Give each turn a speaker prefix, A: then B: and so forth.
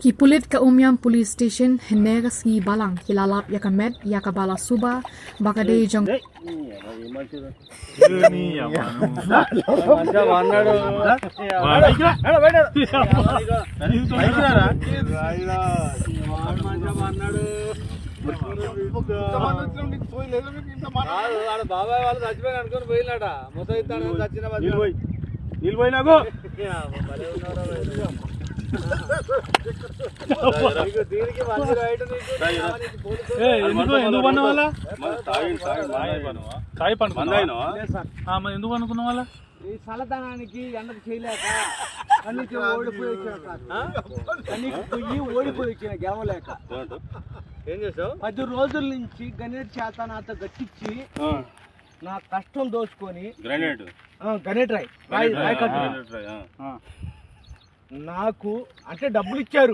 A: Kipulit ka umyang police station hener si balang hilalap ya kamet ya kabala suba bakade jang
B: బాబాయ్ వాళ్ళు చచ్చిపోయి అనుకుని పోయినాట మొత్తం ఇస్తాను చచ్చిన దీనికి
C: ఎందుకు అనుకున్న వాళ్ళ
B: ఈ చల్లదనానికి ఎండకు చేయలేక కన్నీకి ఓడిపోయి వచ్చిన గెలవలేక ఏం చేసావు 10 రోజుల నుంచి గణేట్ చేత నాతో గట్టించి నా కష్టం దోచుకొని గణేట్ రాయ్ నాకు అంటే డబ్బులు ఇచ్చారు.